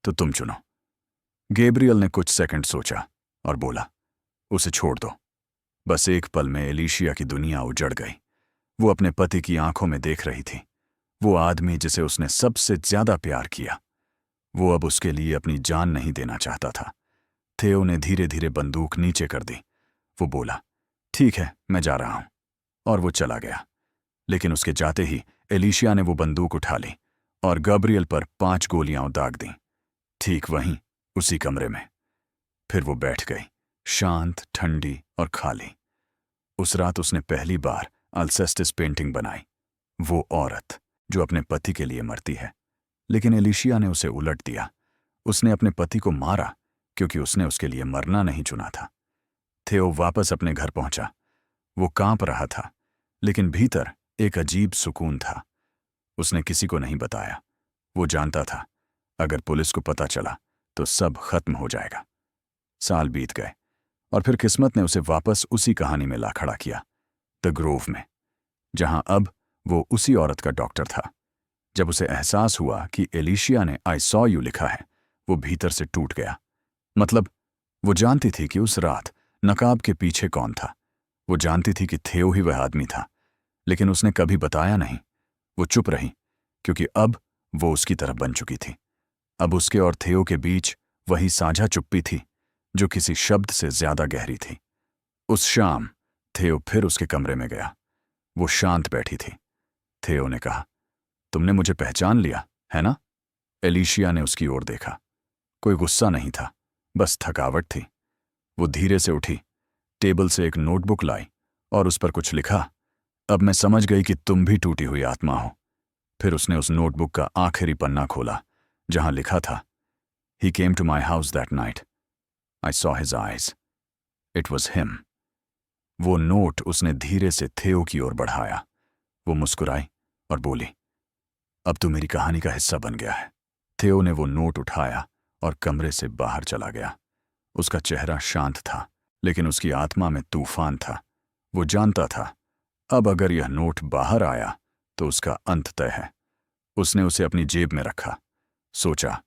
तो तुम चुनो। गैब्रियल ने कुछ सेकंड सोचा और बोला, उसे छोड़ दो। बस एक पल में एलिशिया की दुनिया उजड़ गई। वो अपने पति की आंखों में देख रही थी, वो आदमी जिसे उसने सबसे ज्यादा प्यार किया। वो अब उसके लिए अपनी जान नहीं देना चाहता था। थियो ने धीरे धीरे बंदूक नीचे कर दी। वो बोला, ठीक है, मैं जा रहा हूं। और वो चला गया। लेकिन उसके जाते ही एलिशिया ने वो बंदूक उठा ली और गैब्रियल पर 5 गोलियां दाग दी, ठीक वहीं उसी कमरे में। फिर वो बैठ गई, शांत, ठंडी और खाली। उस रात उसने पहली बार अल्सेस्टिस पेंटिंग बनाई, वो औरत जो अपने पति के लिए मरती है। लेकिन एलिशिया ने उसे उलट दिया। उसने अपने पति को मारा क्योंकि उसने उसके लिए मरना नहीं चुना था। थियो वापस अपने घर पहुंचा। वो कांप रहा था, लेकिन भीतर एक अजीब सुकून था। उसने किसी को नहीं बताया। वो जानता था अगर पुलिस को पता चला तो सब खत्म हो जाएगा। साल बीत गए और फिर किस्मत ने उसे वापस उसी कहानी में ला खड़ा किया, द ग्रोव में, जहां अब वो उसी औरत का डॉक्टर था। जब उसे एहसास हुआ कि एलिशिया ने आई सॉ यू लिखा है, वो भीतर से टूट गया। मतलब वो जानती थी कि उस रात नकाब के पीछे कौन था। वो जानती थी कि थियो ही वह आदमी था, लेकिन उसने कभी बताया नहीं। वो चुप रही क्योंकि अब वो उसकी तरह बन चुकी थी। अब उसके और थियो के बीच वही साझा चुप्पी थी जो किसी शब्द से ज्यादा गहरी थी। उस शाम थियो फिर उसके कमरे में गया। वो शांत बैठी थी। थियो ने कहा, तुमने मुझे पहचान लिया है ना? एलिशिया ने उसकी ओर देखा। कोई गुस्सा नहीं था, बस थकावट थी। वो धीरे से उठी, टेबल से एक नोटबुक लाई और उस पर कुछ लिखा। अब मैं समझ गई कि तुम भी टूटी हुई आत्मा हो। फिर उसने उस नोटबुक का आखिरी पन्ना खोला जहां लिखा था, He came to my house that night. I saw his eyes. It was him. वो नोट उसने धीरे से थियो की ओर बढ़ाया। वो मुस्कुराई और बोली, अब तू मेरी कहानी का हिस्सा बन गया है। थियो ने वो नोट उठाया और कमरे से बाहर चला गया। उसका चेहरा शांत था, लेकिन उसकी आत्मा में तूफान था। वो जानता था अब अगर यह नोट बाहर आया तो उसका अंत तय है। उसने उसे अपनी जेब में रखा। सोचा,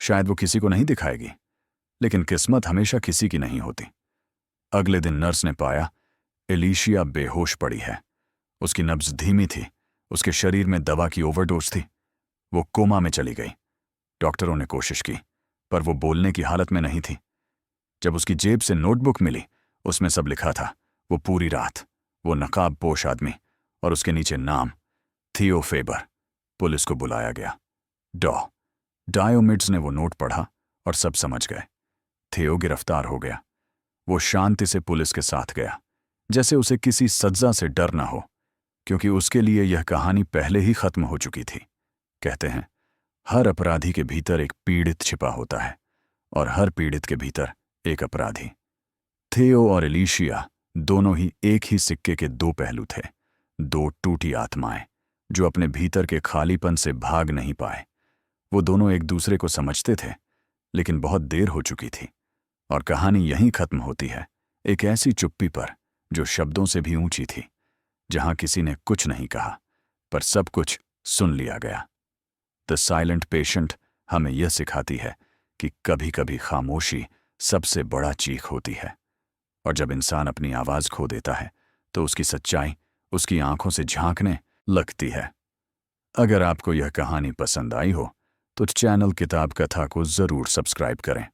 शायद वो किसी को नहीं दिखाएगी, लेकिन किस्मत हमेशा किसी की नहीं होती। अगले दिन नर्स ने पाया एलिशिया बेहोश पड़ी है। उसकी नब्ज धीमी थी, उसके शरीर में दवा की ओवरडोज थी। वो कोमा में चली गई। डॉक्टरों ने कोशिश की, पर वो बोलने की हालत में नहीं थी। जब उसकी जेब से नोटबुक मिली, उसमें सब लिखा था। वो पूरी रात, वो नकाब पोश आदमी और उसके नीचे नाम, थियो फेबर। पुलिस को बुलाया गया। डायोमिड्स ने वो नोट पढ़ा और सब समझ गए। थियो गिरफ्तार हो गया। वो शांति से पुलिस के साथ गया, जैसे उसे किसी सजा से डर ना हो, क्योंकि उसके लिए यह कहानी पहले ही खत्म हो चुकी थी। कहते हैं, हर अपराधी के भीतर एक पीड़ित छिपा होता है और हर पीड़ित के भीतर एक अपराधी। थियो और एलिशिया दोनों ही एक ही सिक्के के दो पहलू थे। दो टूटी आत्माएं जो अपने भीतर के खालीपन से भाग नहीं पाए। वो दोनों एक दूसरे को समझते थे, लेकिन बहुत देर हो चुकी थी और कहानी यहीं खत्म होती है, एक ऐसी चुप्पी पर जो शब्दों से भी ऊंची थी, जहां किसी ने कुछ नहीं कहा पर सब कुछ सुन लिया गया। द साइलेंट पेशेंट हमें यह सिखाती है कि कभी कभी खामोशी सबसे बड़ा चीख होती है, और जब इंसान अपनी आवाज खो देता है तो उसकी सच्चाई उसकी आंखों से झांकने लगती है। अगर आपको यह कहानी पसंद आई हो तो चैनल किताब कथा को जरूर सब्सक्राइब करें।